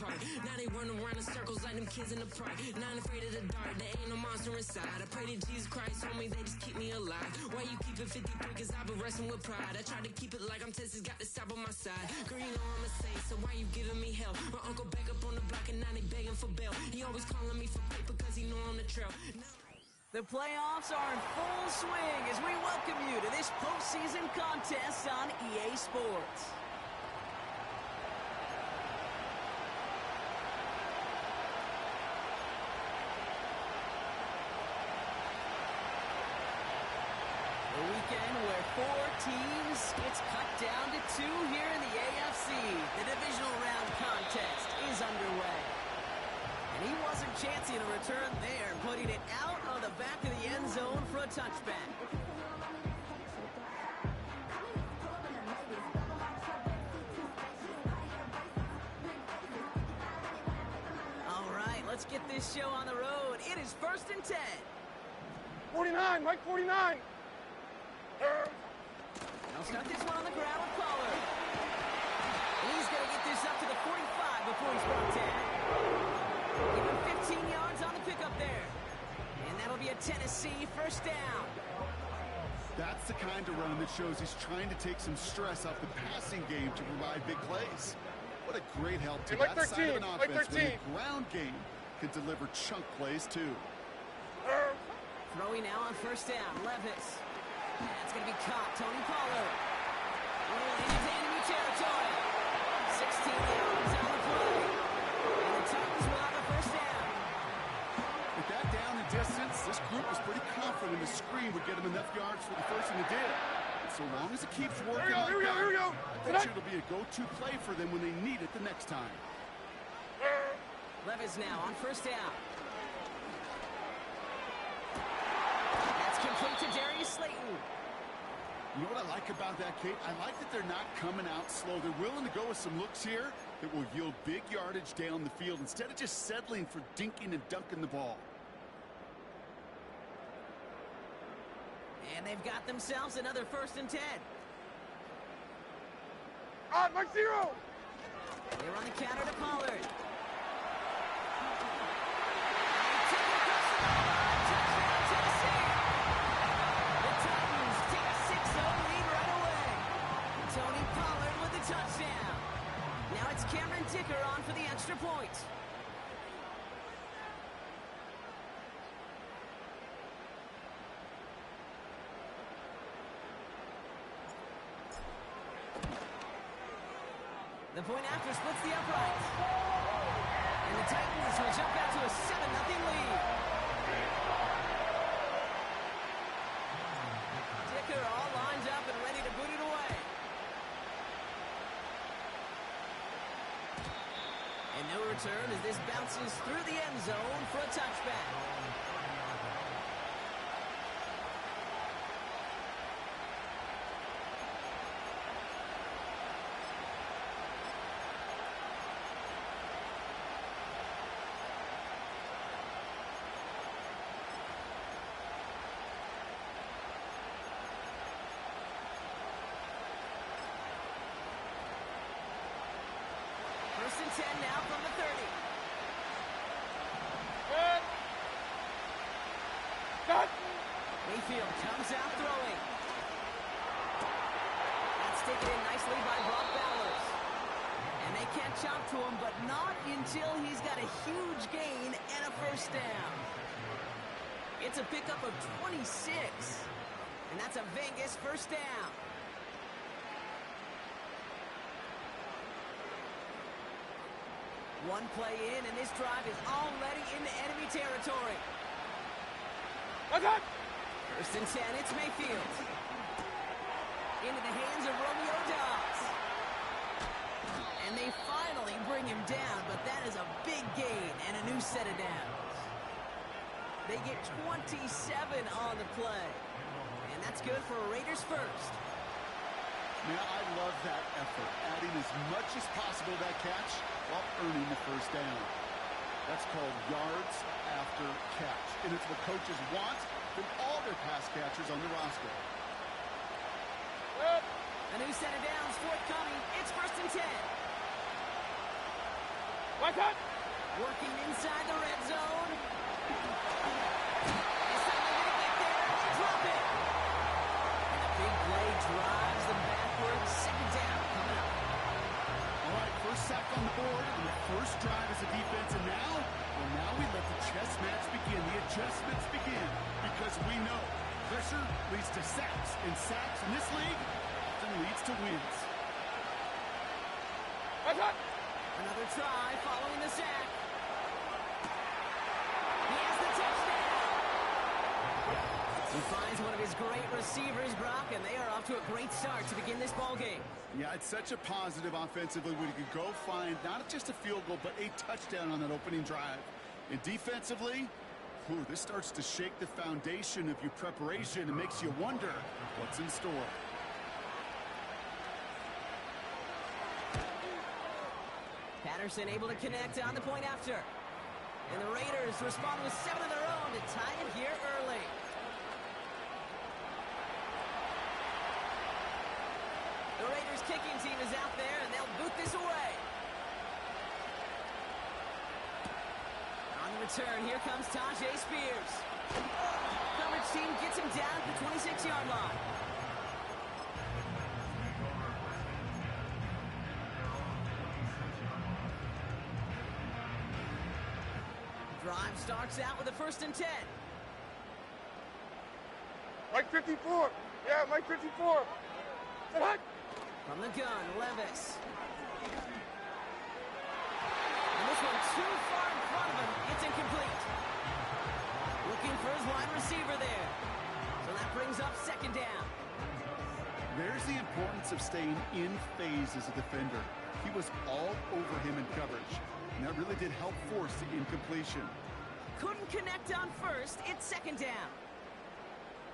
apart. Now they run around in circles like them kids in the park. Not afraid of the dark, there ain't no monster inside. I pray to Jesus Christ, homie, they just keep me alive. Why you keep it 53? Cause I've been wrestling with pride. I try to keep it like I'm Texas, got the stop on my side. Girl, you know I'm a saint, so why you giving me hell? My uncle back up on the block and now they begging for bail. He always calling me for paper cause he know I'm the trail. The playoffs are in full swing as we welcome you to this postseason contest on EA Sports. A weekend where 4 teams gets cut down to 2 here in the AFC. The divisional round contest is underway. And he wasn't chancing a return there, putting it out of the back of the end zone for a touchback. All right, let's get this show on the road. It is 1st and 10. 49, Mike 49. I'll start this one on the ground with Pollard. And he's going to get this up to the 45 before he's brought down. Give him 15 yards on the pickup there. And that'll be a Tennessee first down. That's the kind of run that shows he's trying to take some stress off the passing game to provide big plays. What a great help to that side of an offense when the ground game can deliver chunk plays too. Throwing now on first down, Levis. That's going to be caught. Tony Pollard. Rolling into enemy territory. 16 yards on the play. And the Titans will have a first down. With that down and distance, this group was pretty confident the screen would get him enough yards for the first and it did. And so long as it keeps working Here we go. I bet you it'll be a go-to play for them when they need it the next time. Levis now on first down. That's complete to Darius Slayton. You know what I like about that, Kate? I like that they're not coming out slow. They're willing to go with some looks here that will yield big yardage down the field instead of just settling for dinking and dunking the ball. And they've got themselves another 1st and 10. Mike 0. They run the counter to Pollard. Touchdown. Now it's Cameron Dicker on for the extra point. The point after splits the uprights. And the Titans will jump out to a 7-0 lead. Dicker all lined up and ready to boot it away. And no return as this bounces through the end zone for a touchback. First and 10 now from the 30. Mayfield comes out throwing. That's taken in nicely by Brock Bowers. And they can't chop to him, but not until he's got a huge gain and a first down. It's a pickup of 26. And that's a Vegas first down. One play in, and this drive is already into enemy territory. First and 10, it's Mayfield. Into the hands of Romeo Doubs. And they finally bring him down, but that is a big gain and a new set of downs. They get 27 on the play. And that's good for a Raiders first. Man, I love that effort, adding as much as possible to that catch while earning the first down. That's called yards after catch. And it's what coaches want from all their pass catchers on the roster. A new set of downs forthcoming. It's first and 10. Right hot. Working inside the red zone. They suddenly gonna get there, and they drop it. And a big play drives them backwards. Second down coming up. All right, first sack on the board, and the first drive as a defense, and now we let the chess match begin, the adjustments begin, because we know pressure leads to sacks, and sacks in this league often leads to wins. Right hot. Another try following the sack. He has the touchdown. He finds one of his great receivers, Brock, and they are off to a great start to begin this ball game. Yeah, it's such a positive offensively when you can go find not just a field goal, but a touchdown on that opening drive. And defensively, this starts to shake the foundation of your preparation and makes you wonder what's in store. Patterson able to connect on the point after. And the Raiders respond with 7 of their own to tie it here early. The Raiders kicking team is out there, and they'll boot this away. On the return, here comes Tyjae Spears. Coverage team gets him down at the 26-yard line. Drive starts out with a 1st and 10. Mike 54. Yeah, Mike 54. Sit hot. From the gun, Levis. And this one too far in front of him. It's incomplete. Looking for his wide receiver there. So that brings up 2nd down. There's the importance of staying in phase as a defender. He was all over him in coverage, and that really did help force the incompletion. Couldn't connect on 1st. It's 2nd down.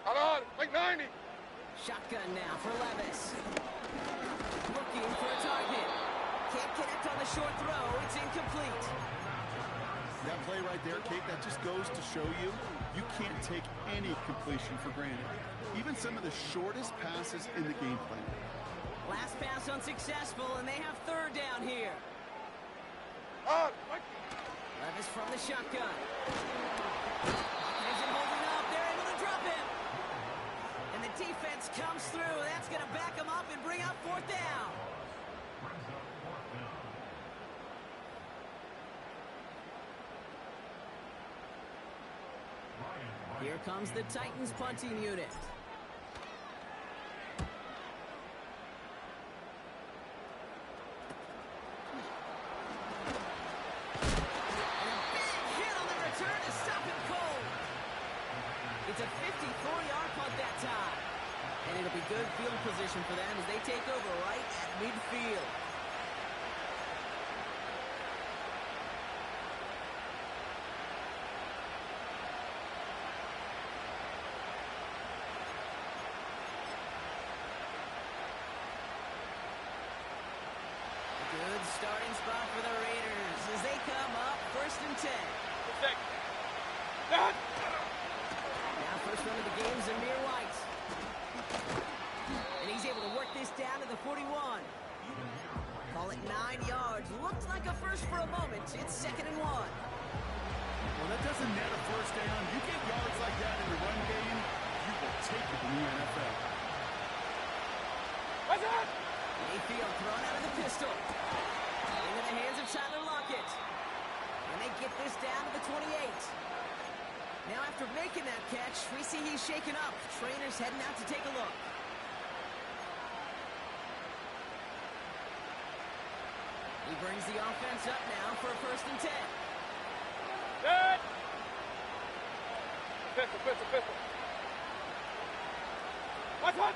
Hold on. Mike 90. Shotgun now for Levis. Looking for a target. Can't connect on the short throw. It's incomplete. That play right there, Kate, that just goes to show you can't take any completion for granted. Even some of the shortest passes in the game plan. Last pass unsuccessful, and they have 3rd down here. Mike. Levis from the shotgun. Isn't holding up. They're able to drop him. And the defense comes through. That's going to back him up and bring up 4th down. Here comes the Titans punting unit. It's a 54-yard punt that time. And it'll be good field position for them as they take over right at midfield. A good starting spot for the Raiders as they come up 1st and 10. Dad. Now first run of the game, Zamir White. And he's able to work this down to the 41. Call it 9 yards. Looked like a first for a moment. It's 2nd and 1. Well, that doesn't net a 1st down. You get yards like that in the run game, you will take it in the NFL. What's that? Mayfield thrown out of the pistol. Into the hands of Tyler Lockett. And they get this down to the 28. Now after making that catch, we see he's shaken up. Trainer's heading out to take a look. He brings the offense up now for a 1st and 10. Dad. Pistol. What's hot?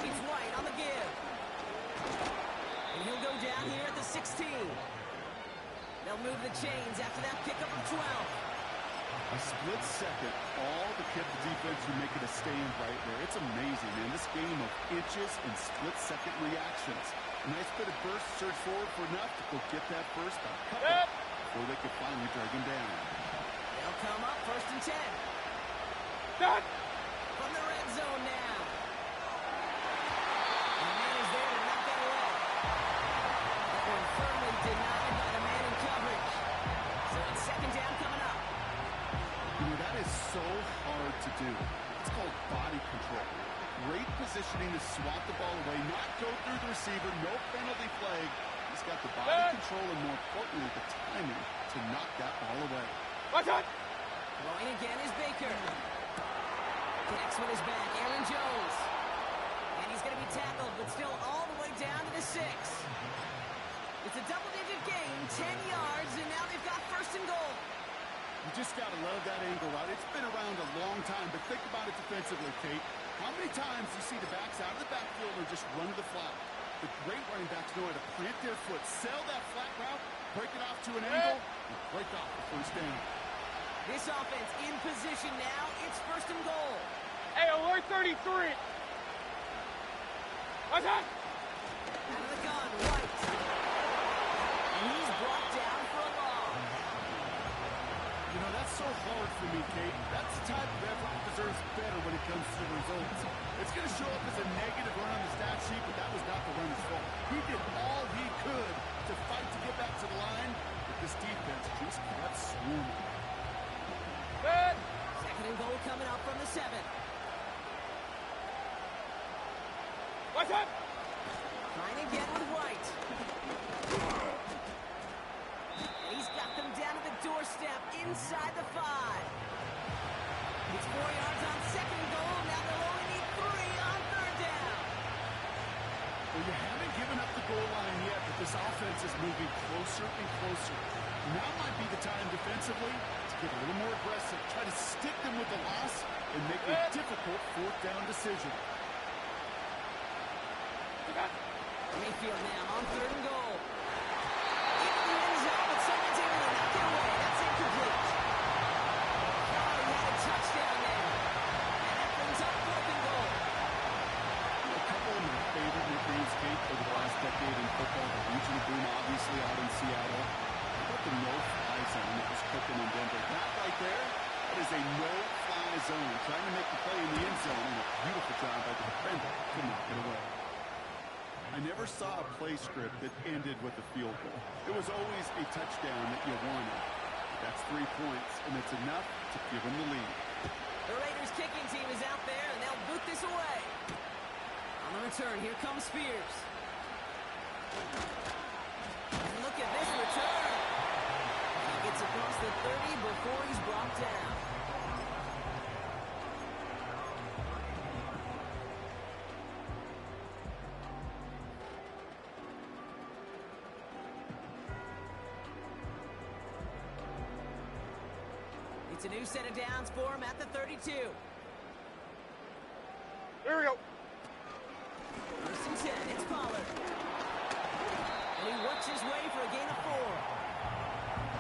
It's White on the give. And he'll go down here at the 16. They'll move the chains after that pickup of 12. A split second, all to keep the defense from making a stand right there. It's amazing, man. This game of inches and split-second reactions. Nice bit of burst, search forward for enough to go get that first couple before they could finally drag him down. They'll come up 1st and 10. Dad. From the red zone now. And the man is there to knock that away. That one firmly denied by the man in do. It's called body control. Great positioning to swat the ball away, not go through the receiver, no penalty flag. He's got the body control and, more importantly, the timing to knock that ball away. Watch out! Throwing again is Baker. Connects with his back, Aaron Jones. And he's going to be tackled, but still all the way down to the 6. It's a double-digit gain, 10 yards, and now they've got first and goal. You just got to love that angle route. It's been around a long time, but think about it defensively, Kate. How many times do you see the backs out of the backfield and just run to the flat? The great running backs know how to plant their foot, sell that flat route, break it off to an angle, and break off the first down. This offense in position now. It's first and goal. Hey, alert 33! Watch out! Out of the gun, White. And he's brought down for a loss. You know, that's so hard for me, Kate. That's the type of effort that deserves better when it comes to the results. It's going to show up as a negative run on the stat sheet, but that was not the runner's fault. He did all he could to fight to get back to the line, but this defense just kept swarming. Good! Second and goal coming up from the 7. Watch out! Trying again with White. And he's got them down to the doorstep inside the 5. It's 4 yards on second and goal. Now they'll only need 3 on third down. Well, you haven't given up the goal line yet, but this offense is moving closer and closer. Now might be the time defensively to get a little more aggressive, try to stick them with the loss, and make a difficult fourth down decision. Mayfield now on third and goal. Into the end zone, but someone's able to knock it away. That's incomplete. Oh, he had a touchdown there. And that brings up fourth and goal. A couple of my favorite nicknames, Kate, over the last decade in football. The Legion of Boom, obviously, out in Seattle. How about the no-fly zone that was cooking in Denver? That right there, that is a no-fly zone. Trying to make the play in the end zone, and a beautiful job by the defender to knock it away. I never saw a play script that ended with a field goal. It was always a touchdown that you wanted. That's 3 points, and it's enough to give them the lead. The Raiders kicking team is out there, and they'll boot this away. On the return, here comes Spears. And look at this return. He gets across the 30 before he's brought down. It's a new set of downs for him at the 32. Here we go. First and 10, it's Pollard. And he works his way for a gain of 4.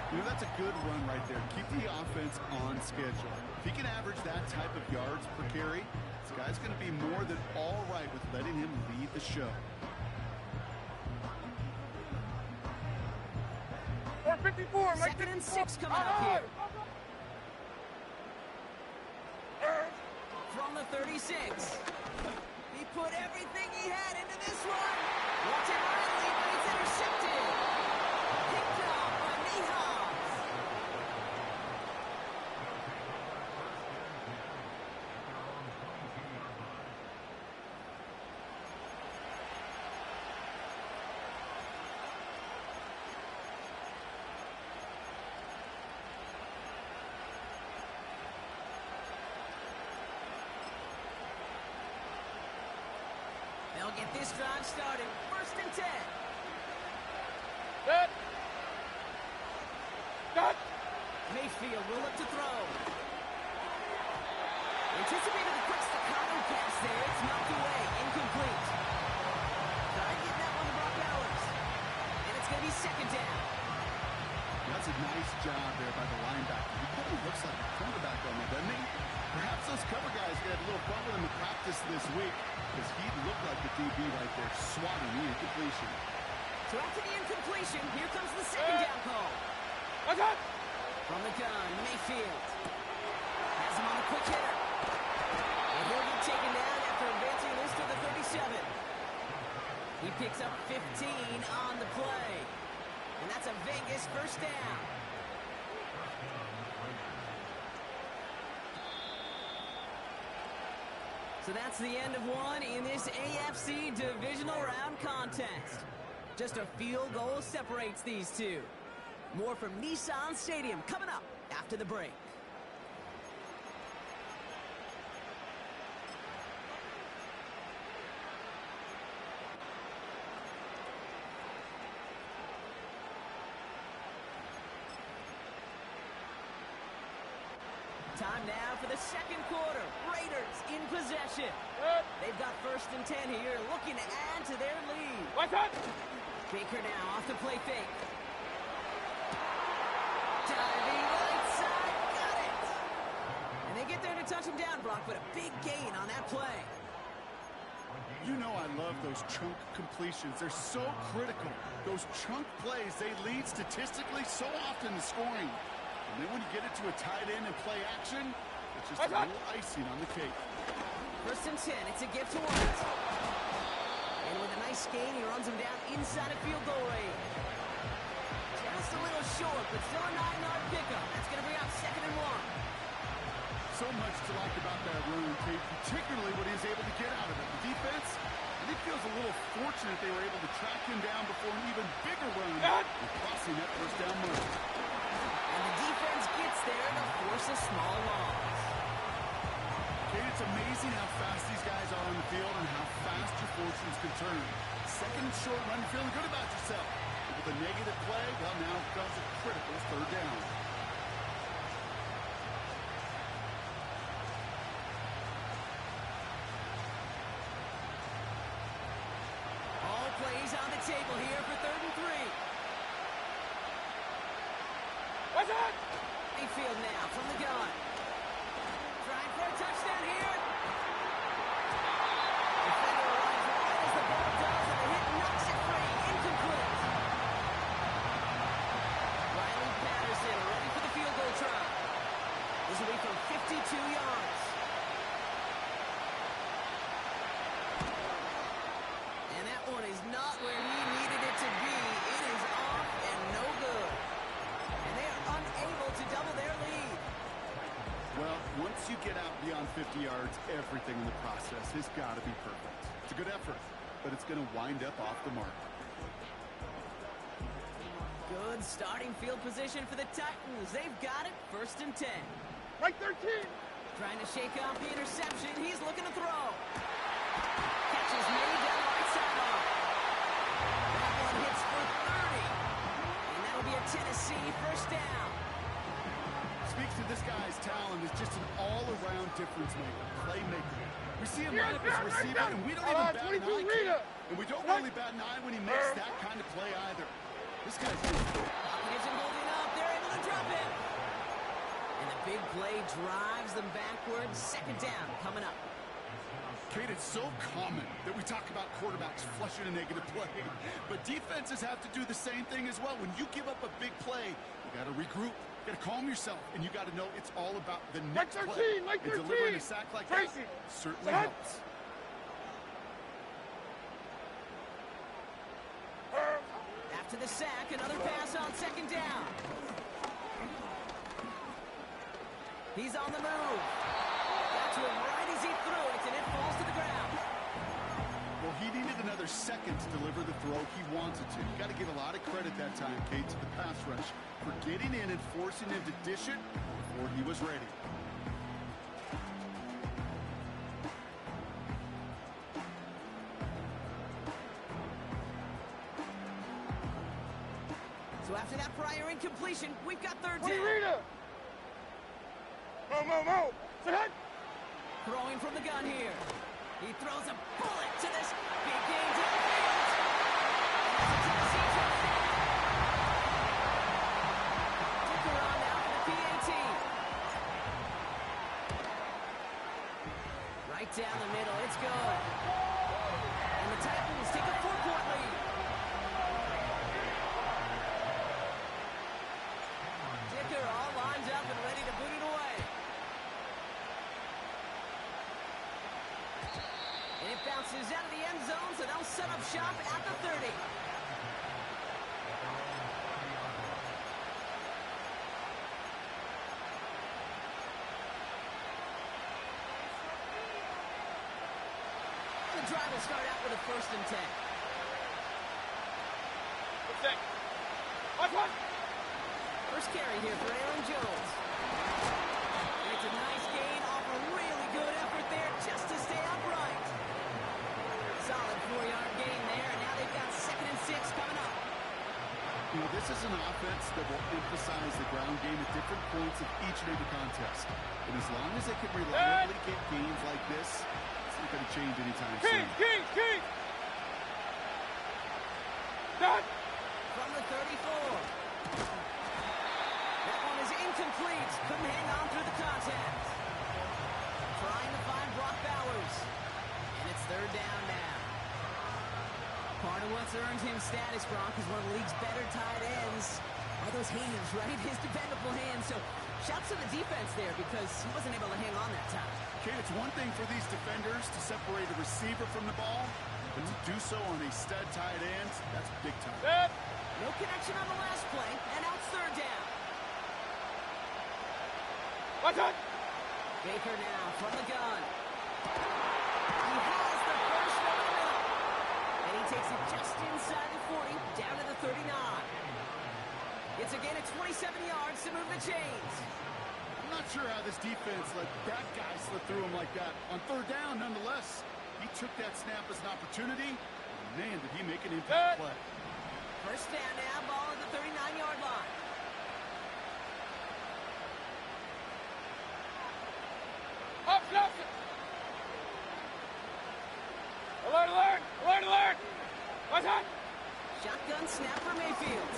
You know, that's a good run right there. Keep the offense on schedule. If he can average that type of yards per carry, this guy's going to be more than all right with letting him lead the show. Or 54, Mike. Second and 6 coming up here. From the 36. He put everything he had into this one. Watch it rightly, but it's intercepted. Picked off by Nehas. They'll get this drive started. First and 10. Good. Good. Mayfield will look to throw. Anticipated the quick staccato pass there. It's knocked away. Incomplete. Try getting that one to Brock Bowers. And it's going to be second down. That's a nice job there by the linebacker. He probably looks like a cornerback on there, doesn't he? Perhaps those cover guys got a little fun with him in practice this week, because he looked like the DB right there, swatting the incompletion. So after the incompletion, here comes the second down call. Watch out! From the gun, Mayfield. Has him on a quick hitter. And he'll get taken down after advancing this to the 37. He picks up 15 on the play. And that's a Vegas first down. So that's the end of one in this AFC Divisional Round contest. Just a field goal separates these two. More from Nissan Stadium coming up after the break. Time now for the second quarter. Raiders in possession. They've got 1st and 10 here, looking to add to their lead. Watch out! Baker now off the play fake. Diving right side, got it! And they get there to touch him down, Brock, but a big gain on that play. You know I love those chunk completions. They're so critical. Those chunk plays, they lead statistically so often to scoring. And then when you get it to a tight end and play action, it's just a little icing on the cake. 1st and 10, it's a gift to White. And with a nice gain, he runs him down inside of field goal range. Just a little short, but still a 9-yard pickup. That's going to bring out 2nd and 1. So much to like about that run, Kate, particularly what he was able to get out of it. The defense, I think, feels a little fortunate they were able to track him down before an even bigger run and crossing that 1st down mark. And the defense gets there to force a small loss. Kate, it's amazing how fast these guys are on the field and how fast your fortunes can turn. 2nd and short run, feeling good about yourself. But with a negative play, well, now comes a critical 3rd down. All plays on the table here for 3rd and 3. Watch out! Mayfield now from the gun. Trying for a touchdown here. Defender runs right as the ball does, and the hit knocks it free. Incomplete. Riley Patterson ready for the field goal try. This will be from 52 yards. And that one is not where he needed it to be. It is off and no good. And they are unable to double their lead. Well, once you get out beyond 50 yards, everything in the process has got to be perfect. It's a good effort, but it's going to wind up off the mark. Good starting field position for the Titans. They've got it, 1st and 10. Right 13! Trying to shake off the interception. He's looking to throw. Catch is made down the right sideline. That one hits for 30. And that'll be a Tennessee 1st down. Speaks to this guy's talent as just an all-around difference maker, playmaker. We see him line up as a receiver, and we don't even bat an eye. And we don't really bat an eye when he makes that kind of play either. This guy's good. Gives him holding up. They're able to drop him. And the big play drives them backwards. 2nd down coming up. Kate, it's so common that we talk about quarterbacks flushing a negative play, but defenses have to do the same thing as well. When you give up a big play, you got to regroup, you got to calm yourself, and you got to know it's all about the next play. And delivering a sack like that certainly helps. After the sack, another pass on 2nd down. He's on the move. Got to him right as he threw it, and it falls to the ground. Well, he needed another second to deliver the throw he wanted to. You got to give a lot of credit that time, Kate, to the pass rush for getting in and forcing him to dish it before he was ready. So after that prior incompletion, we've got 3rd down. Mo. Sit head. Throwing from the gun here. He throws a bullet to this big game downfield. Tennessee touchdown. Dicker on now for the PAT. Right down the middle. It's good. And the Titans take a 4-point lead. Dicker all lined up and ready to boot it away. And it bounces out of the end zone, so they'll set up shop at the 30. drive will start out with a 1st and 10. Watch one. First carry here for Aaron Jones. And it's a nice gain off a really good effort there just to stay upright. Solid 4-yard gain there, and now they've got 2nd and 6 coming up. You know, this is an offense that will emphasize the ground game at different points of each and every contest. And as long as they can reliably get gains like this, it's not going to change anytime soon. Keys. Done. From the 34. That one is incomplete. Couldn't hang on through the contact. Trying to find Brock Bowers. And it's 3rd down now. Part of what's earned him status, Brock, is one of the league's better tight ends. Are those hands, right? His dependable hands. So shouts to the defense there because he wasn't able to hang on that time. Okay, it's one thing for these defenders to separate a receiver from the ball, but to do so on a stud tight end, that's big time. No connection on the last play, and now it's 3rd down. Watch out. Baker now from the gun. He has the first over the middle. And he takes it just inside the 40, down to the 39. It's again at 27 yards to move the chains. I'm not sure how this defense let that guy slip through him like that. On 3rd down, nonetheless, he took that snap as an opportunity. Man, did he make an impact play. First down now, ball at the 39-yard line. Up, Johnson. Alert. Watch out. Shotgun snap for Mayfield.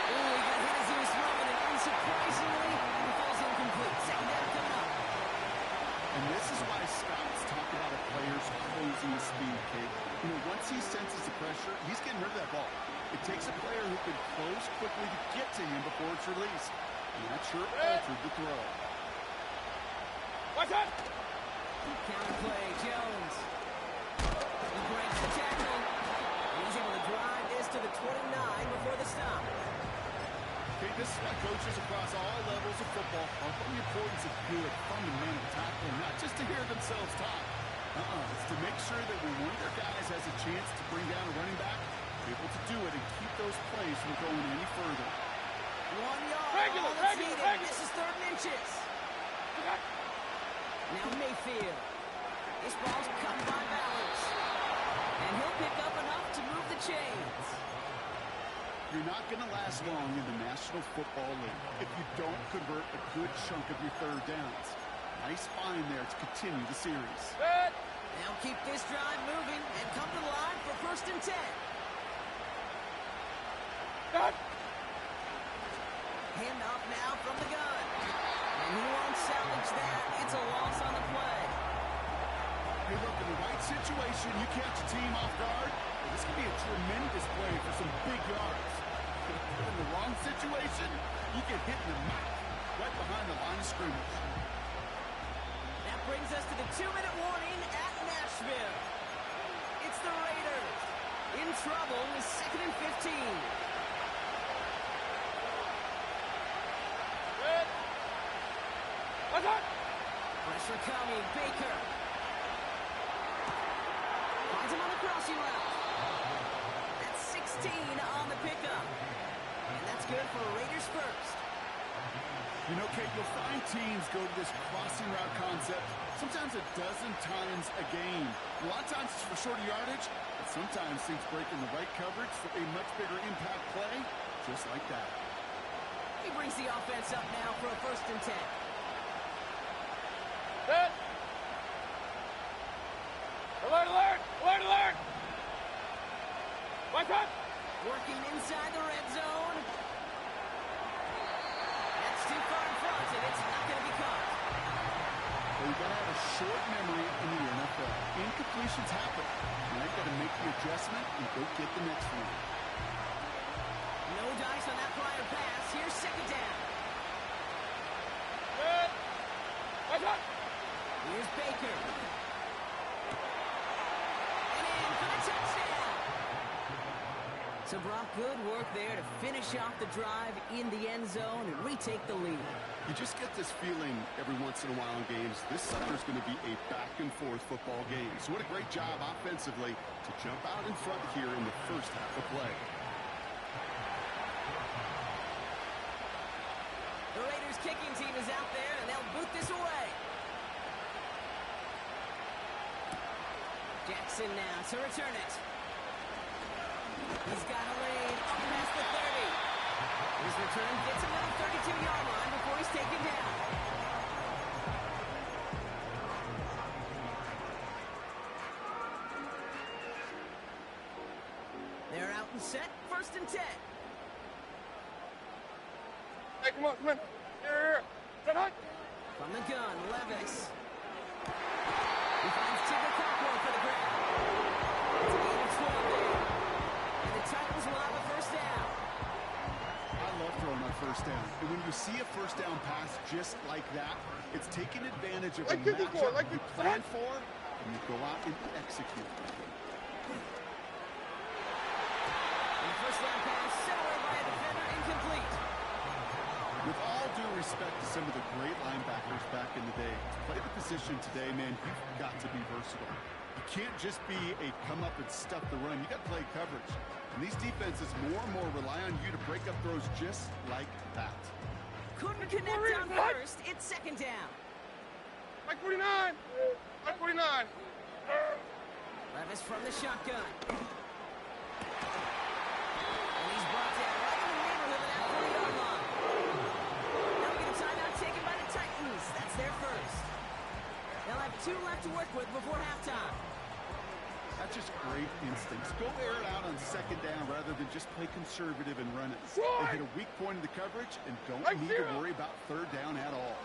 Ooh, he got hit as he was throwing it. Unsurprisingly, he falls incomplete. 2nd down coming up. And this is why scouts talk about a player's closing speed, Kate. You know, once he senses the pressure, he's getting rid of that ball. It takes a player who can close quickly to get to him before it's released. And that sure altered the throw. Watch out. Counterplay, Jones. He breaks the tackle. He's able to drive this to the 29 before the stop. Okay, this is why coaches across all levels of football are on the importance of good, fundamental tackling, not just to hear themselves talk. It's to make sure that when one of their guys has a chance to bring down a running back, they're able to do it and keep those plays from going any further. 1 yard. Regular. This is 3rd and inches. Now Mayfield. This ball's cut by Bowers. And he'll pick up enough to move the chains. You're not going to last long in the National Football League if you don't convert a good chunk of your 3rd downs. Nice find there to continue the series. Now keep this drive moving and come to the line for 1st and 10. Hand off now from the gun. And he won't salvage that. It's a loss on the play. Hey, look, in the right situation, you catch a team off guard. This could be a tremendous play for some big yards. But in the wrong situation, you get hit in the mouth right behind the line of scrimmage. That brings us to the 2-minute warning at Nashville. It's the Raiders in trouble with 2nd and 15. Watch out. Pressure coming, Baker. Finds him on the crossing route. That's 16 on the pickup. And that's good for Raiders first. You know, Kate, you'll find teams go to this crossing route concept sometimes a dozen times a game. A lot of times it's for shorter yardage, but sometimes things break in the right coverage for a much bigger impact play, just like that. He brings the offense up now for a 1st and 10. Set. Alert. Watch out. Working inside the red zone. That's too far in front, and it's not going to be caught. Well, you've got to have a short memory in the NFL. Incompletions happen. Now you've got to make the adjustment and go get the next one. No dice on that prior pass. Here's 2nd down. Set. Watch out. Here's Baker. And in for the touchdown. So, Brock, good work there to finish off the drive in the end zone and retake the lead. You just get this feeling every once in a while in games. This summer's going to be a back-and-forth football game. So what a great job offensively to jump out in front here in the first half of play. The Raiders kicking team is out there, and they'll boot this away. Jackson now to return it. He's got a lead up past the 30. His return gets him to the 32-yard line before he's taken down. They're out and set, 1st and 10. Hey, come on, come on. Here. Set high. From the gun, Levis. He finds Tigger Cockrell for the grab. It's a gain of 12 there. And the Titans will have a first down. I love throwing on first down. And when you see a first down pass just like that, it's taking advantage of Like a 54, matchup like you plan for, and you go out and execute. And the first down pass sent away by a defender, incomplete. With all due respect to some of the great linebackers back in the day, to play the position today, man, you've got to be versatile. You can't just be a come up and stuff the run. You got to play coverage. And these defenses more and more rely on you to break up throws just like that. Couldn't connect down first. It's 2nd down. Like 49. Like 49. Levis from the shotgun. And he's brought down right in the neighborhood of that 40-yard line. Now we get a timeout taken by the Titans. That's their first. They'll have 2 left to work with before halftime. That's just great instincts. Go air it out on 2nd down rather than just play conservative and run it. They hit a weak point in the coverage and don't need to worry about 3rd down at all.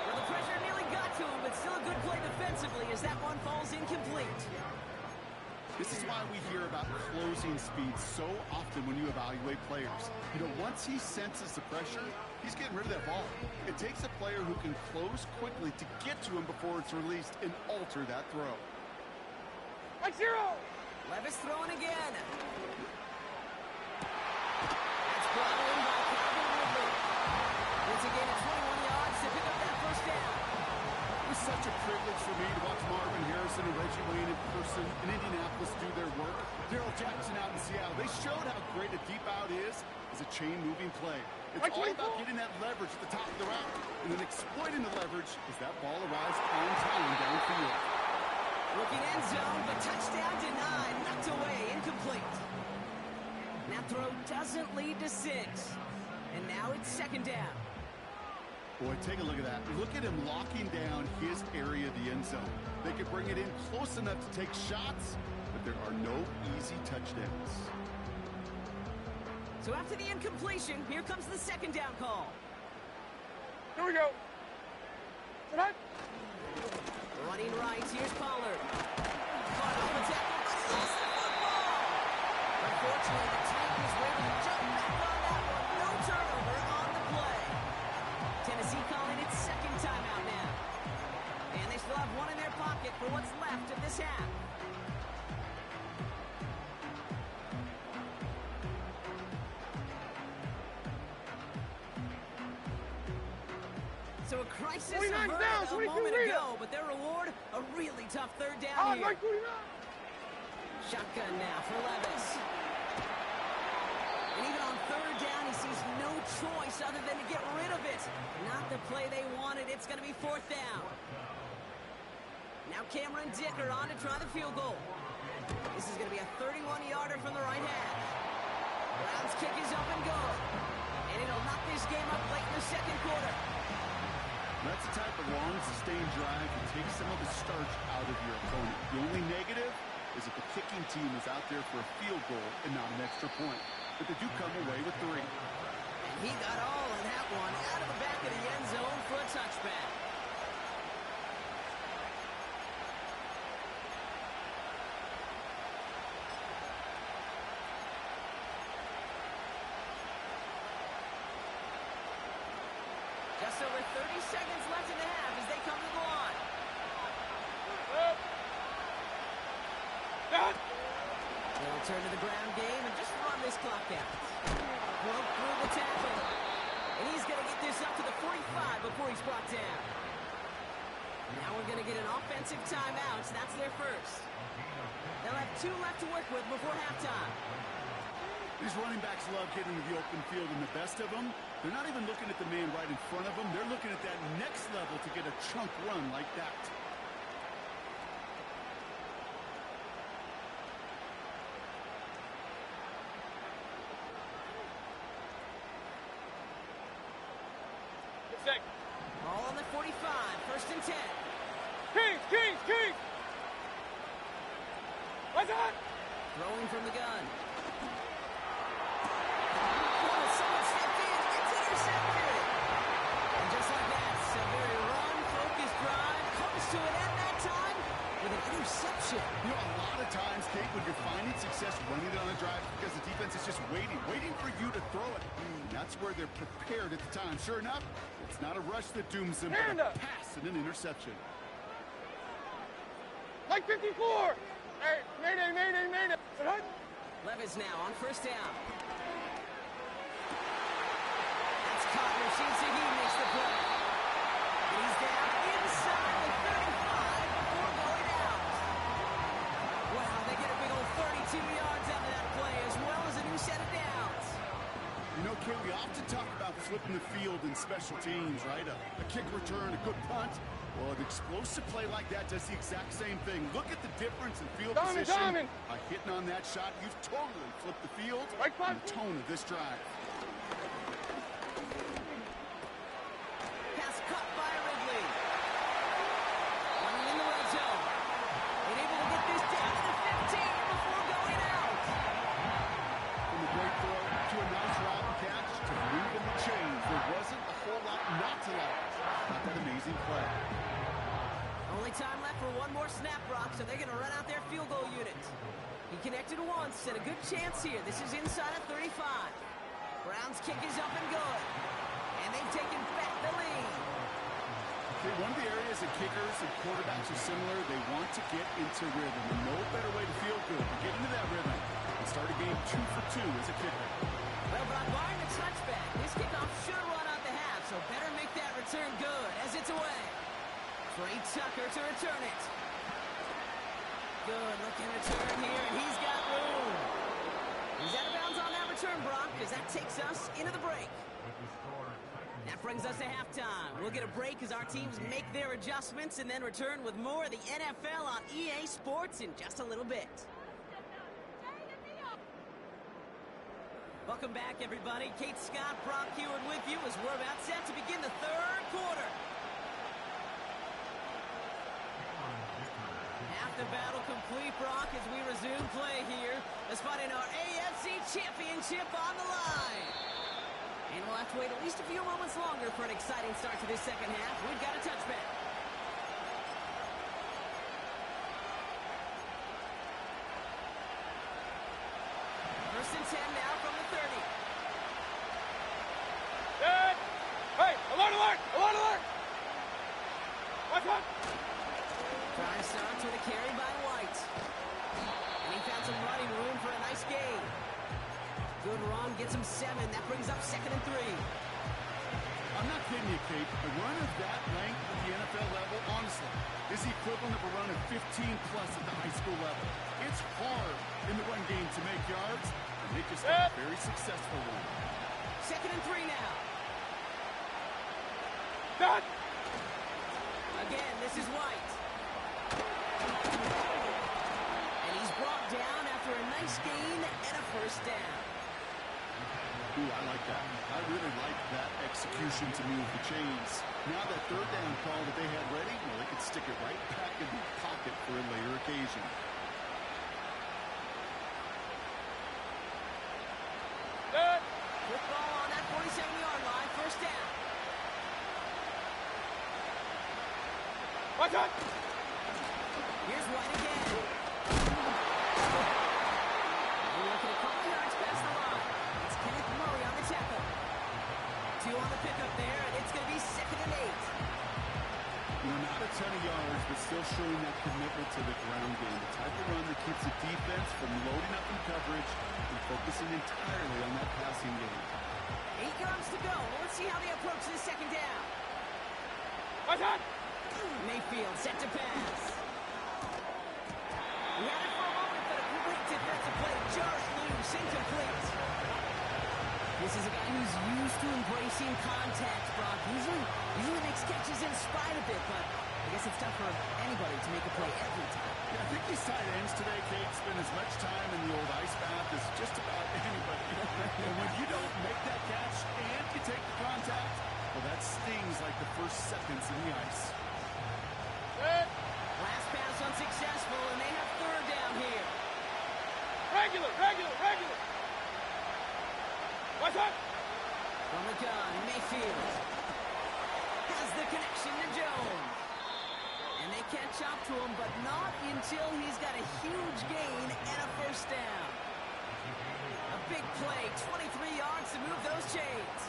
Well, the pressure nearly got to him, but still a good play defensively as that one falls incomplete. This is why we hear about closing speed so often when you evaluate players. You know, once he senses the pressure, he's getting rid of that ball. It takes a player who can close quickly to get to him before it's released and alter that throw. Like 0. Levis throwing again. That's brought in by Calvin Ridley. It's a gain of 21 yards to pick up that first down. It was such a privilege for me to watch Marvin Harrison and Reggie Wayne in person in Indianapolis do their work. Darrell Jackson out in Seattle. They showed how great a deep out is as a chain-moving play. It's all about getting that leverage at the top of the route and then exploiting the leverage as that ball arrives on time downfield. Looking end zone, but touchdown denied. Knocked away, incomplete. That throw doesn't lead to 6. And now it's 2nd down. Boy, take a look at that. Look at him locking down his area of the end zone. They could bring it in close enough to take shots, but there are no easy touchdowns. So after the incompletion, here comes the 2nd down call. Here we go. Set high. Running right, here's Pollard. Caught off a tackle, but he lost the football. Unfortunately, the Titans were able to jump back on that one. No turnover on the play. Tennessee calling its 2nd timeout now. And they still have 1 in their pocket for what's left of this half. So a crisis averted a moment ago, but their reward, a really tough 3rd down here. Like 49. Shotgun now for Levis. And even on 3rd down, he sees no choice other than to get rid of it. Not the play they wanted. It's going to be 4th down. Now Cameron Dicker on to try the field goal. This is going to be a 31-yarder from the right half. Brown's kick is up and good. And it'll knock this game up late in the 2nd quarter. That's the type of long, sustained drive that takes some of the starch out of your opponent. The only negative is that the kicking team is out there for a field goal and not an extra point. But they do come away with 3. And he got all of that one out of the back of the end zone for a touchback. Just over 30 seconds left in the half as they come to the line. They'll return to the ground game and just run this clock out. Broke through the tackle. And he's going to get this up to the 45 before he's brought down. Now we're going to get an offensive timeout. That's their first. They'll have 2 left to work with before halftime. These running backs love getting to the open field, and the best of them, they're not even looking at the man right in front of them. They're looking at that next level to get a chunk run like that. Ball on the 45, first and 10. Kings! What's that? Throwing from the gun. Oh, someone stepped in. It's intercepted. And just like that, a very run-focused drive comes to an end that time with an interception. You know, a lot of times, Kate, when you're finding success running it on a drive, because the defense is just waiting for you to throw it. And that's where they're prepared at the time. Sure enough, it's not a rush that dooms them, but a pass and an interception. Like 54! Hey, mayday! Levis now on first down. That's caught. Rashid Shaheed makes the play. And he's down inside the 35 before going out. Wow, they get a big old 32 yards out of that play, as well as a new set of downs. You know, Kate, we often talk about flipping the field in special teams, right? A kick return, a good punt. Well, an explosive play like that does the exact same thing. Look at the difference in field position. By hitting on that shot, you've totally flipped the field and the tone of this drive. Pass cut by Ridley. Running in the red zone. And able to get this down to the 15 before going out. From a great throw to a nice route and catch to moving the chains. There wasn't a whole lot not to like. Not that amazing play. Only time left for one more snap, Brock, so they're going to run out their field goal unit. He connected once, and a good chance here. This is inside at 35. Brown's kick is up and good. And they've taken back the lead. Okay, one of the areas that kickers and quarterbacks are similar, they want to get into rhythm. And no better way to feel good to get into that rhythm and start a game 2 for 2 as a kicker. Well, Brock, barring the touchback, this kickoff should run out the half, so better make that return good as it's away. Trey Tucker to return it. Good looking return here, and he's got room. He's out of bounds on that return, Brock, because that takes us into the break. That brings us to halftime. We'll get a break as our teams make their adjustments and then return with more of the NFL on EA Sports in just a little bit. Welcome back, everybody. Kate Scott, Brock Huard with you as we're about set to begin the third quarter. Half the battle complete, Brock, as we resume play here. As fighting our AFC Championship on the line. And we'll have to wait at least a few moments longer for an exciting start to this second half. We've got a touchback. First and 10 now from the 30. Dead! Hey, alert! What's up? Drive starts with a carry by White. And he found some running room for a nice gain. Good run, gets him 7. That brings up 2nd and 3. I'm not kidding you, Kate. A run of that length at the NFL level, honestly, is the equivalent of a run of 15-plus at the high school level. It's hard in the run game to make yards, and they just got a very successful one. 2nd and 3 now. Done! Again, this is White. And he's brought down after a nice gain and a first down. Ooh, I like that. I really like that execution to move the chains. Now that third down call that they had ready, well, they could stick it right back in the pocket for a later occasion. Done! Quick ball on that 47-yard line, first down. Watch out! Here's White again. We're looking at 5 yards past the line. It's Kenneth Murray on the tackle. 2 on the pickup there, and it's going to be 2nd and 8. You know, not a ton of yards, but still showing that commitment to the ground game. The type of run that keeps the defense from loading up in coverage and focusing entirely on that passing game. 8 yards to go. Let's see how they approach this second down. What's that? Mayfield set to pass. He had it for a moment, but a complete defensive play just loose, incomplete. This is a guy who's used to embracing contact, Brock. Usually makes catches in spite of it, but I guess it's tough for anybody to make a play every time. Yeah, I think these tight ends today, Kate, spend as much time in the old ice bath as just about anybody. And when you don't make that catch and you take the contact, well, that stings like the first seconds in the ice. Last pass unsuccessful, and they have third down here. Regular. What's that? From the gun, Mayfield has the connection to Jones. And they catch up to him, but not until he's got a huge gain and a first down. A big play, 23 yards to move those chains.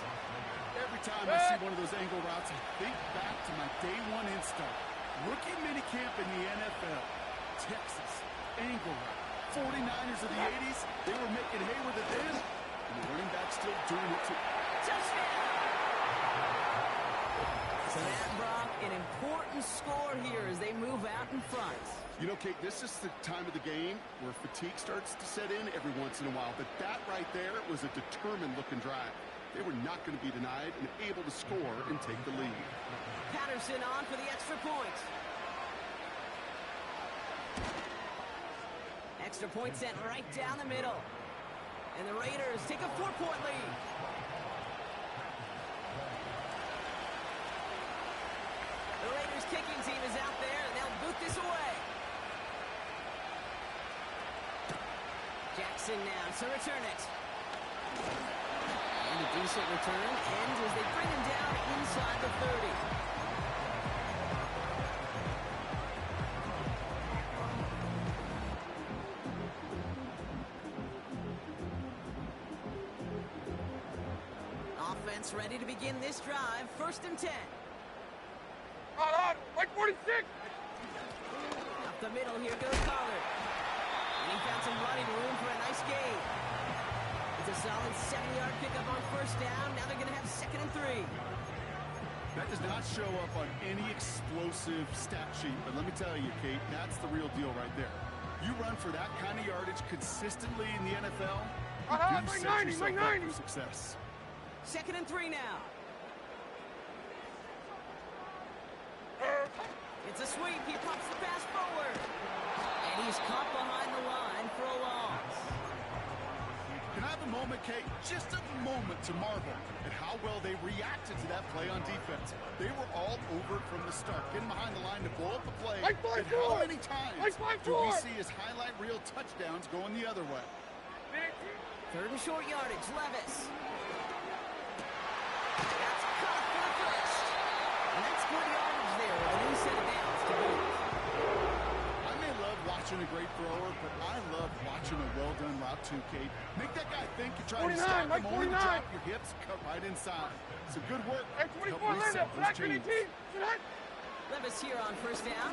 Every time I see one of those angle routes, I think back to my day one install. Rookie minicamp in the NFL. Texas, angle route. 49ers of the 80s, they were making hay with it then. And the running back still doing it too. Touchdown! So that, Brock, an important score here as they move out in front. You know, Kate, this is the time of the game where fatigue starts to set in every once in a while. But that right there was a determined-looking drive. They were not going to be denied and able to score and take the lead. Patterson on for the extra point. Extra point sent right down the middle. And the Raiders take a 4-point lead. The Raiders kicking team is out there, and they'll boot this away. Jackson now to return it. And a decent return ends as they bring him down inside the 30. Offense ready to begin this drive. 1st and 10. On, like 46. Up the middle, here goes Pollard. And he found some running room for a nice gain. It's a solid 70-yard pickup on 1st down. Now they're going to have 2nd and 3. That does not show up on any explosive stat sheet, but let me tell you, Kate, that's the real deal right there. You run for that kind of yardage consistently in the NFL, you do set yourself up for success. 2nd and 3 now. It's a sweep. He pumps the pass forward. And he's caught behind the line for a loss. Can I have a moment, Kate? Just a moment to marvel at how well they reacted to that play on defense. They were all over it from the start, getting behind the line to blow up the play. And how many times do we see his highlight reel touchdowns going the other way? 3rd and short yardage. Levis. That's caught for the first. And that's good yardage there with a new set of downs to boot. I may love watching a great thrower, but I love watching a well-done route too, Kate. Make that guy think you're trying to stop him, only to drop your hips, cut right inside. Some good work. Hey, 24 Linda, black 18. Levis here on 1st down.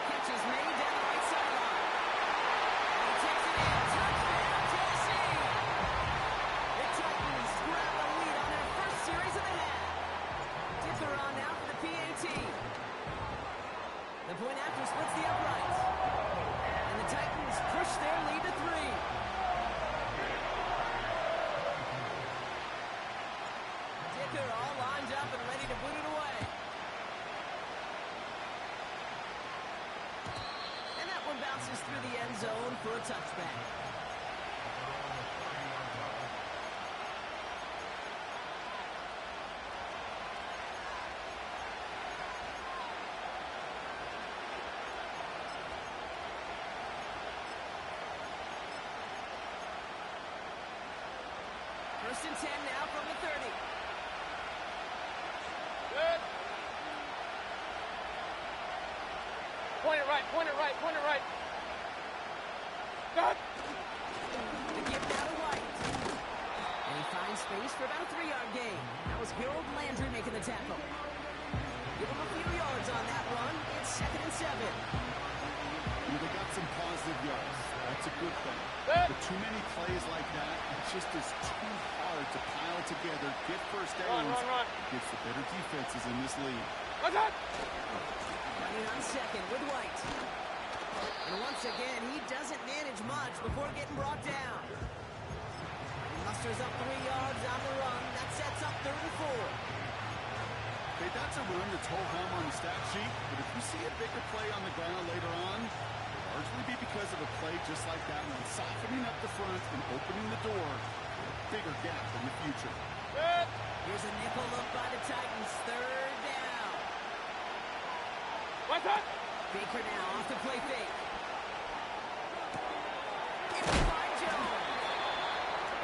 Catch is made down the right sideline. And he takes it in. Touchdown, Tennessee. The Titans grab the lead on their first series of the half. Dicker on now for the PAT. The point after splits the uprights. And the Titans push their lead to 3. Dicker all lined up and ready to boot it away. And that one bounces through the end zone for a touchback. First and 10 now from the 30. Good. Point it right. Good. The give now to White. And he finds space for about a 3-yard gain. That was Harold Landry making the tackle. Give him a few yards on that run. It's 2nd and 7. They got some positive yards. That's a good thing. But too many plays like that, it just is too hard to pile together, get first downs against the better defenses in this league. Running on second with White. And once again, he doesn't manage much before getting brought down. He musters up 3 yards on the run. That sets up 3rd and 4. Okay, that's a run that's ho-hum on the stat sheet, but if you see a bigger play on the ground later on, it'll largely be because of a play just like that one, softening up the front and opening the door for a bigger gap in the future. Here's a nickel look by the Titans. 3rd down. Baker now off the play fake. It's by Jones.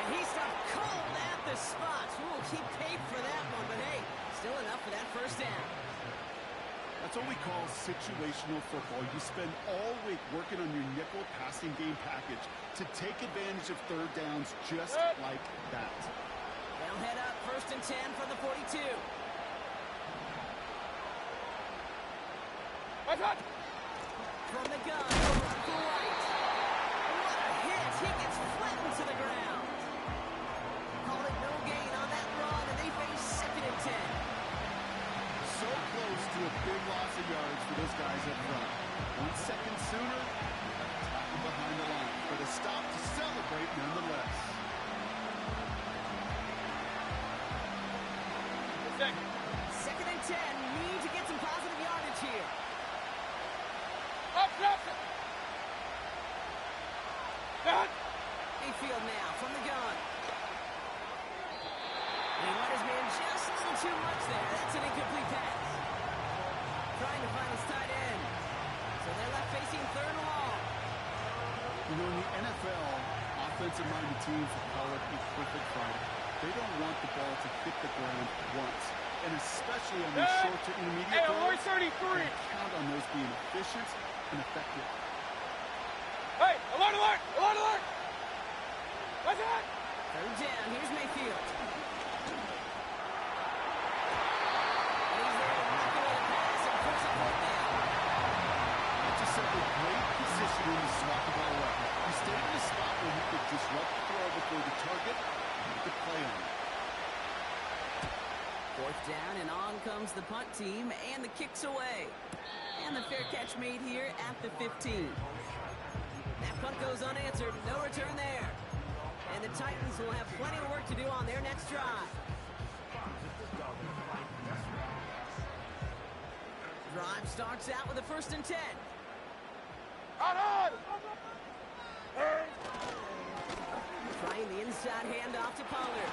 And he stopped cold at the spots. Ooh, he paid for that one, but hey, still enough for that 1st down. That's what we call situational football. You spend all week working on your nickel passing game package to take advantage of 3rd downs just like that. They'll head up 1st and 10 from the 42. From the gun, run for White. What a hit! He gets flattened to the ground. Call it no gain on that run, and they face 2nd and 10. So close to a big loss of yards for those guys up front. 1 second sooner, tackle behind the line. But a stop to celebrate nonetheless. 2nd and 10. Need to get some positive yardage here. Mayfield now from the gun. And he let his man just a little too much there. That's an incomplete pass. Trying to find his tight end. So they're left facing 3rd and long. You know, in the NFL, offensive-minded teams call it a perfect Friday. They don't want the ball to hit the ground once. And especially on these short to intermediate throws, they count on those being efficient and effective. Hey, alert, alert, alert, alert! What's that? 3rd down, here's Mayfield. And he's there to knock away the pass and push it right down. That's just simply great positioning to swat the ball away. He stayed in a spot where he could disrupt the throw before the target and make the play on it. 4th down, and on comes the punt team, and the kick's away. And the fair catch made here at the 15. That punt goes unanswered, no return there. And the Titans will have plenty of work to do on their next drive. Drive starts out with a 1st and 10. Trying the inside handoff to Pollard.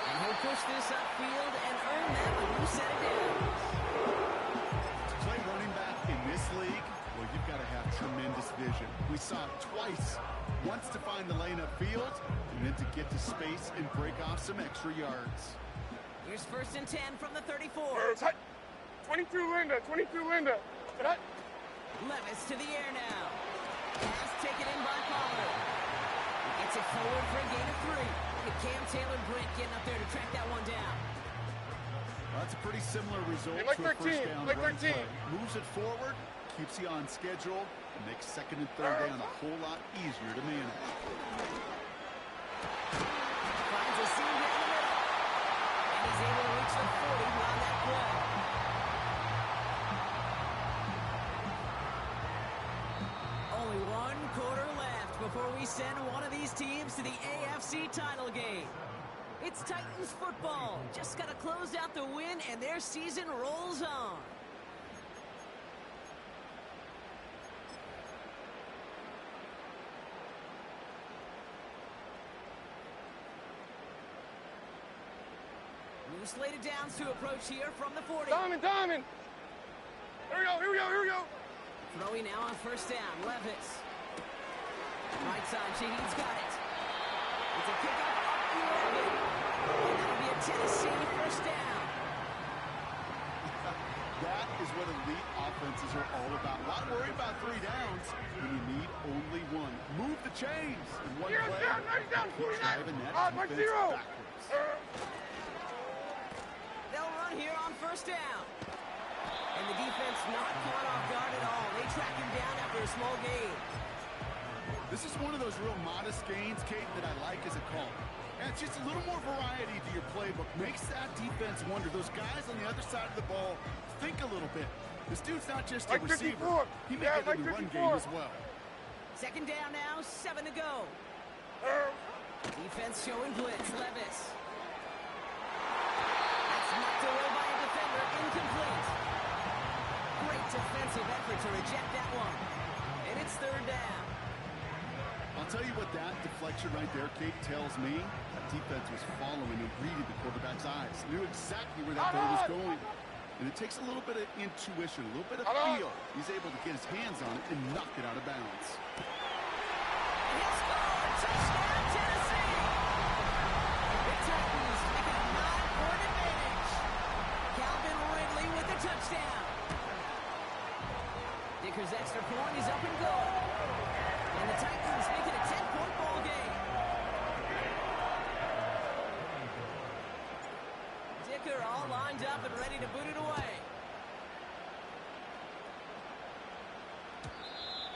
And he'll push this upfield and earn that a new set of downs. To play running back in this league, well, you've got to have tremendous vision. We saw it twice. Once to find the lane upfield, and then to get to space and break off some extra yards. Here's 1st and 10 from the 34. 22 Linda, 22 Linda. Levis to the air now. Pass taken in by Pollard. He gets it forward for a gain of 3. And Cam Taylor-Britt getting up there to track that one down. Well, that's a pretty similar result Hey, like to a 13, first down like run 13. play. Moves it forward, keeps you on schedule, and makes 2nd and 3rd down a whole lot easier to manage. Finds a seam down the middle. And he's able to reach the 40 on that play. Only 1 quarter left before we send one of these teams to the AFC title game. It's Titans football. Just got to close out the win, and their season rolls on. New slated downs to approach here from the 40. Diamond! Here we go! Throwing now on 1st down, Levis. Right side, Shaheed's got it. It's a kickoff up 11. And that'll be a Tennessee 1st down. That is what elite offenses are all about. Why worry about 3 downs when you need only 1? Move the chains in one play. Down, Keep driving that defense backwards. They'll run here on 1st down. And the defense not caught off guard at all. They track him down after a small gain. This is one of those real modest gains, Kate, that I like as a call. And it's just a little more variety to your playbook. Makes that defense wonder. Those guys on the other side of the ball think a little bit. This dude's not just a receiver. He may get in the run game as well. Second down now, 7 to go. Defense showing blitz. Levis. That's knocked away by a defender. Incomplete. Great defensive effort to reject that one. And it's third down. I'll tell you what that deflection right there, Kate, tells me. That defense was following and reading the quarterback's eyes. Knew exactly where that throw was going. And it takes a little bit of intuition, a little bit of feel. He's able to get his hands on it and knock it out of bounds. He'll score! Touchdown, Tennessee! The Titans make it a 9-point advantage. Calvin Ridley with the touchdown. Dicker's extra point is up and good. And the Titans make it a 10-point ball game. Dicker all lined up and ready to boot it away.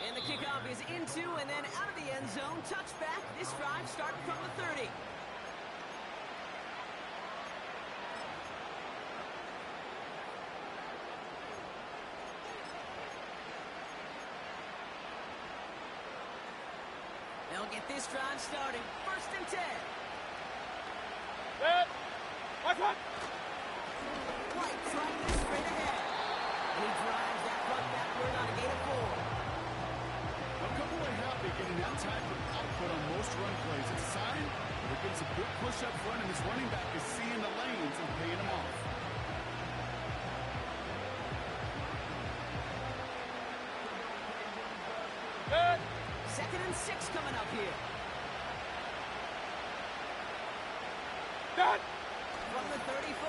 And the kickoff is into and then out of the end zone. Touchback. This drive starting from the 30. They'll get this drive started. First and 10. White trying this straight ahead. And he drives that puck backward on a gain of 4. They'll come away happy getting that type of output on most run plays. It's a sign they're getting some good push up front, and this running back is seeing the lanes and paying them off. Second and 6 coming up here. From the 34.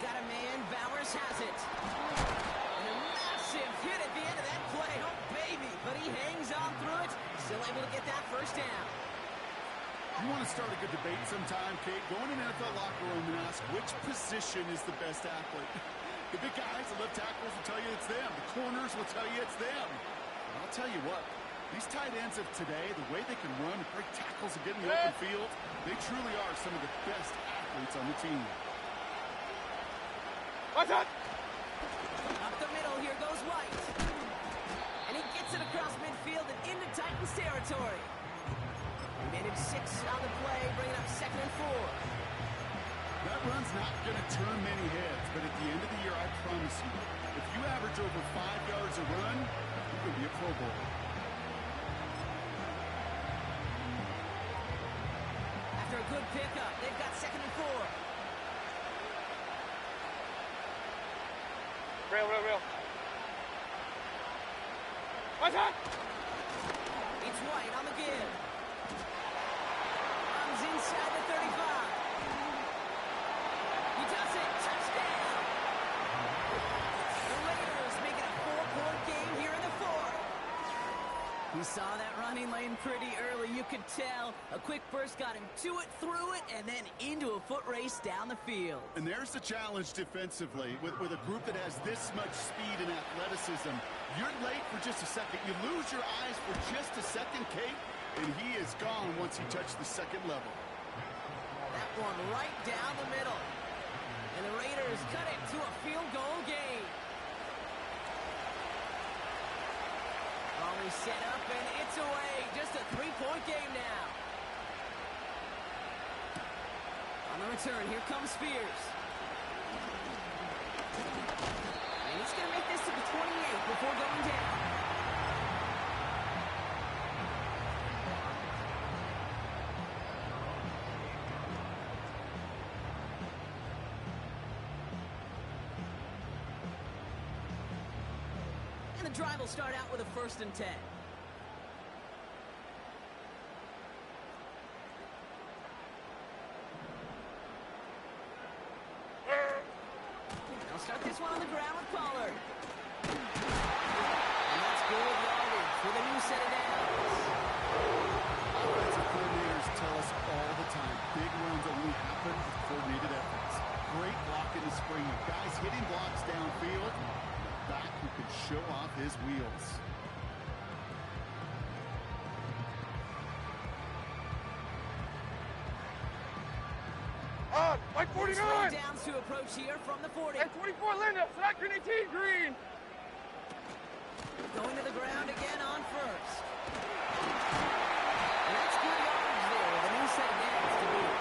Got a man, Bowers has it. And a massive hit at the end of that play. Oh, baby. But he hangs on through it. Still able to get that first down. You want to start a good debate sometime, Kate? Go in an NFL locker room and ask which position is the best athlete. The big guys, the left tackles will tell you it's them. The corners will tell you it's them. And I'll tell you what, these tight ends of today, the way they can run, break tackles and get in the open field, they truly are some of the best athletes on the team. Watch out! Up the middle, here goes White. And he gets it across midfield and into Titans territory. He made him 6 on the play, bringing up second and 4. That run's not going to turn many heads, but at the end of the year, I promise you, if you average over 5 yards a run, you can be a Pro Bowler. After a good pickup, they've got second and 4. Real. Watch out! It's White on the give. Runs inside the 35. He does it. Touchdown! The Raiders make it a 4-point game here in the 4th. He saw that running lane pretty early. You could tell. A quick burst got him to it, through it, and then into a foot race down the field. And there's the challenge defensively with a group that has this much speed and athleticism. You're late for just a second. You lose your eyes for just a second, Kate, and he is gone once he touched the second level. That one right down the middle. And the Raiders cut it to a field goal game. Always set up, and it's away. Just a 3-point game now. On the return, here comes Spears. And he's going to make this to the 28 before going down. And the drive will start out with a 1st and 10. They'll start this one on the ground with Pollard. And that's good yardage for the new set of downs. Offensive coordinators tell us all the time, big runs only happen with coordinated efforts. Great block in the spring. Guys hitting blocks down his wheels. Like 49! Downs to approach here from the 40. And 24, Linda. Select 18, green. Going to the ground again on first. That's good yards there with a new set of downs to beat.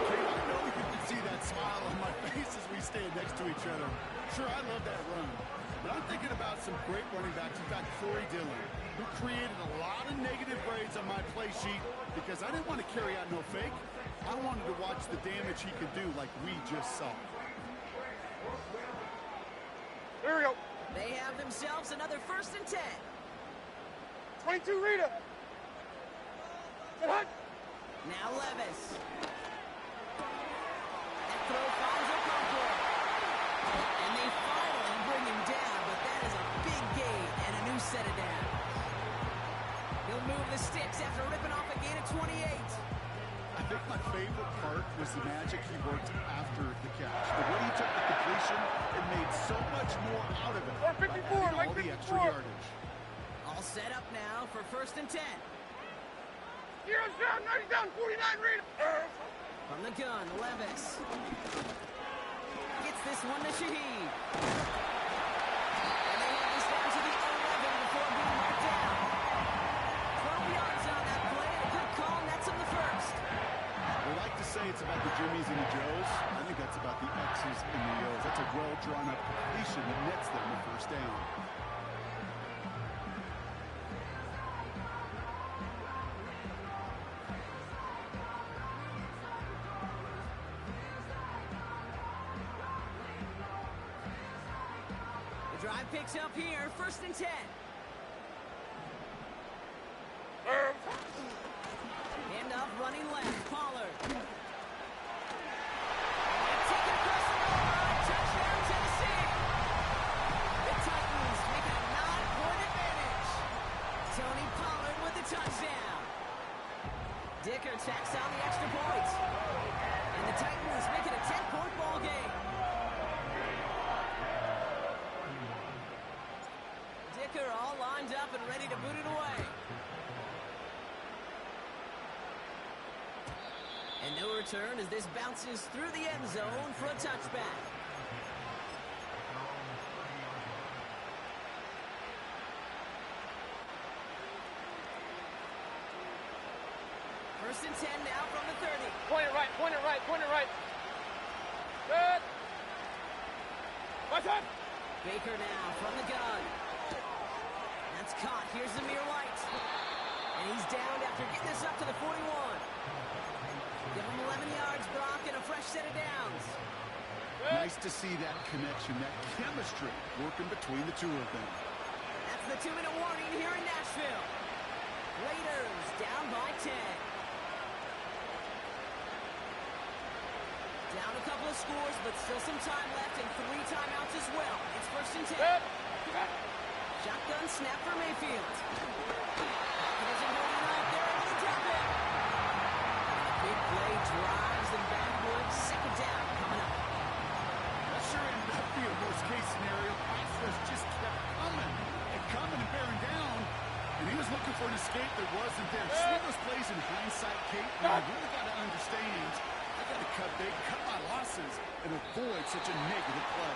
Kate, I know you can see that smile on my face as we stand next to each other. Sure, I love that run. But I'm thinking about some great running backs. You've got Corey Dillon, who created a lot of negative grades on my play sheet because I didn't want to carry out no fake. I wanted to watch the damage he could do like we just saw. Here we go. They have themselves another 1st and 10. 22, Rita. Set hut. Now Levis. That throw finds Okonkwo. And they finally bring him down, but that is a big gain and a new set of downs. He'll move the sticks after ripping off a gain of 28. I think my favorite part was the magic he worked after the catch. The way he took the completion and made so much more out of it. 454, all the extra yardage. All set up now for 1st and 10. Heroes down, 90 down, 49, Rita. From the gun, Levis. Gets this one to Shaheed. And they have this down to the 11 before being marked down. 12 yards on that play, and a good call, and that's in the 1st. We like to say it's about the Jimmies and the Joes. I think that's about the X's and the O's. That's a well-drawn-up completion that nets them the 1st down. The drive picks up here, 1st and 10. Hand off running left, Pollard. Taken across the goal line, touchdown Tennessee. The Titans make it a 9-point advantage. Tony Pollard with the touchdown. Dicker tacks on the extra point. And the Titans make it a 10-point ball game. Dicker all lined up and ready to boot it away. And no return as this bounces through the end zone for a touchback. First and 10 now from the 30. Point it right, point it right, point it right. Good. What's up? Baker now from the gun. That's caught. Here's Zamir White. And he's downed after getting this up to the 41. Give him 11 yards, Brock, and a fresh set of downs. Nice to see that connection, that chemistry working between the two of them. That's the 2-minute warning here in Nashville. Raiders down by 10. Down a couple of scores, but still some time left and 3 timeouts as well. It's 1st and 10. Shotgun snap for Mayfield. Pocket isn't going enough. They're able to drop it. Big play drives them backwards. 2nd down coming up. That sure ended up being a worst-case scenario. Pass rush just kept coming and bearing down. And he was looking for an escape that wasn't there. See those plays in hindsight, Kate? You really got to understand. I got to cut big, cut my losses, and avoid such a negative play.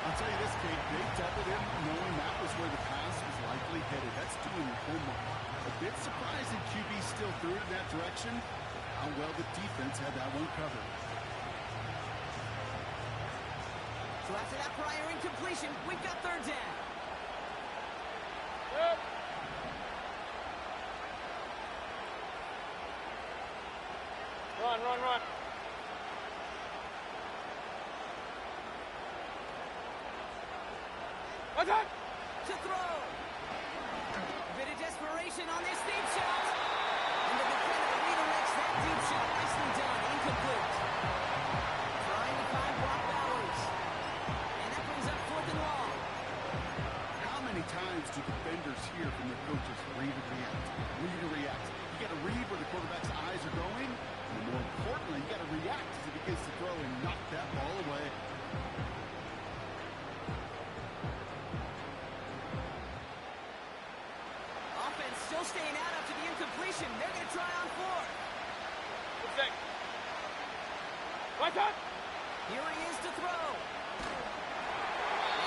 I'll tell you this, Kate, they doubled him knowing that was where the pass was likely headed. That's doing your homework. A bit surprising QB still threw it in that direction. How well the defense had that one covered. So after that prior incompletion, we've got 3rd down. Good. Run, run, run. What's up? To throw. A bit of desperation on this deep shot. And the defender redirects that deep shot. Nicely done. Incomplete. Trying to find Brock Bowers. And that brings up 4th and long. How many times do defenders hear from their coaches, read and react, read and react? You got to read where the quarterback's eyes are going, and more importantly, you got to react as he begins to throw and knock that ball away. staying out after the incompletion. They're going to try on fourth. Good thing. Right on. Here he is to throw.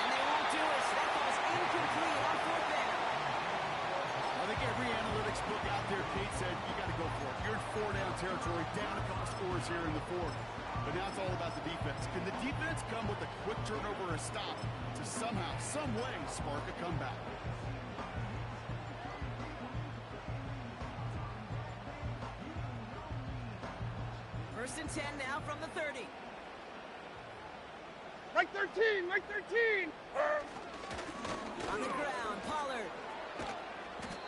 And they won't do it. So that ball's incomplete on fourth down. I think every analytics book out there, Kate, said you got to go for it. You're in 4-down territory, down a couple scores here in the fourth. But now it's all about the defense. Can the defense come with a quick turnover or a stop to somehow, some way, spark a comeback? First and 10 now from the 30. Right 13, right 13. On the ground, Pollard.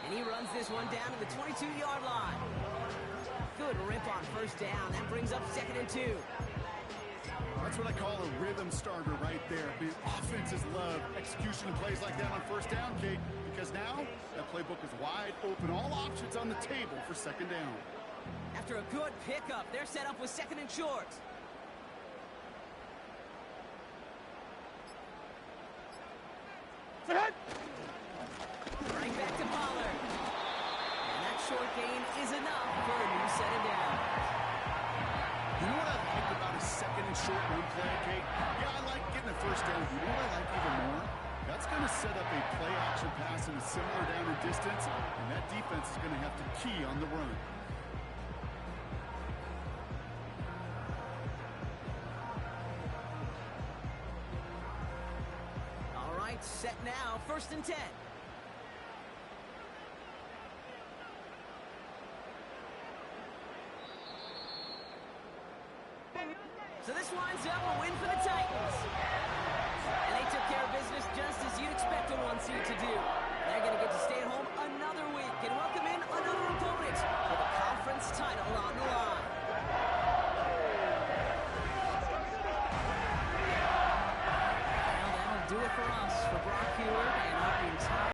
And he runs this one down to the 22-yard line. Good rip on first down. That brings up 2nd and 2. That's what I call a rhythm starter right there. The offenses love execution and plays like that on first down, Kate, because now that playbook is wide open. All options on the table for 2nd down. After a good pickup, they're set up with 2nd and short. Ahead. Right back to Pollard. And that short gain is enough for a new set of downs. You know what I like about a 2nd and short run play, Kate? Yeah, I like getting a first down. You know what I like even more? That's going to set up a play action pass in a similar down and distance, and that defense is going to have to key on the run. All right, set now, 1st and 10. So this winds up a win for the Titans. And they took care of business just as you'd expect a 1 seed to do. They're going to get to stay at home another week and welcome in another opponent with a conference title on the line. Well, that'll do it for us. For Brock Huard and our entire